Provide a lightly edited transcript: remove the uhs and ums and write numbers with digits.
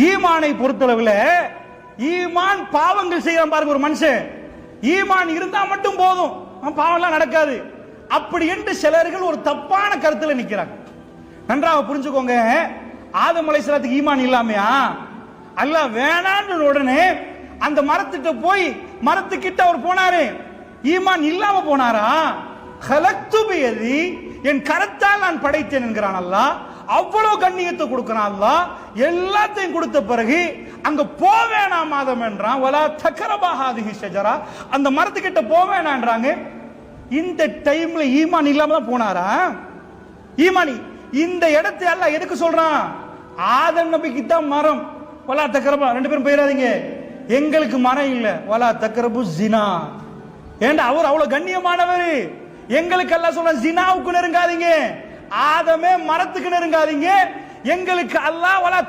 ஈமானை பொறுத்தளவுல ஈமான் பாவங்கள் செய்யறான் பாருங்க ஒரு மனுஷன், ஈமான் இருந்தா மட்டும் போதும் பாவம் எல்லாம் நடக்காது அப்படி என்று சிலர்கள் ஒரு தப்பான கருத்துல நிக்கிறாங்க. நன்றாக புரிஞ்சுக்கோங்க. ஆதம் அலைஹிஸ்ஸலாத்துக்கு ஈமான் இல்லாமையா அல்லாஹ் வேணான்னு உடனே அந்த மரத்திட்ட போய் மரத்துக்கிட்ட அவர் போனாரு, ஈமான் இல்லாம போனாரா? கலக்து பியதி, என் கரத்தால் நான் படைத்தேன் என்கிறான் அல்லாஹ். அவ்வளவு கண்ணியத்தை கொடுக்கிறான் அல்லாஹ். எல்லாத்தையும் கொடுத்த பிறகு அங்க போவேணாம் ஆதம் என்றான். வலா தக்ரபா ஹாதிஹி ஷஜரா, அந்த மரத்துக்கிட்ட போவேணான்றாங்க. இந்த டைம்ல ஈமான் இல்லாம தான் போனாரா? ஈமானி இந்த இடத்தை அல்லாஹ் எதுக்கு சொல்றான்? ஆதம் நபிக்கு தான் மரம். வலா தக்ரபா, ரெண்டு பேரும் போயிடாதீங்க, எங்களுக்கு மரம் இல்ல. வலா தக்ரபு ஜினா, ஏண்டா அவர் அவ்வளவு கண்ணியமானவர். எங்களுக்கு அல்லாஹ் சொல்ற ஜினாவுக்கு நெருங்காதீங்க, ஆதமே மரத்துக்கு நெருங்காதீங்க. எங்களுக்கு அல்லாஹ் வலா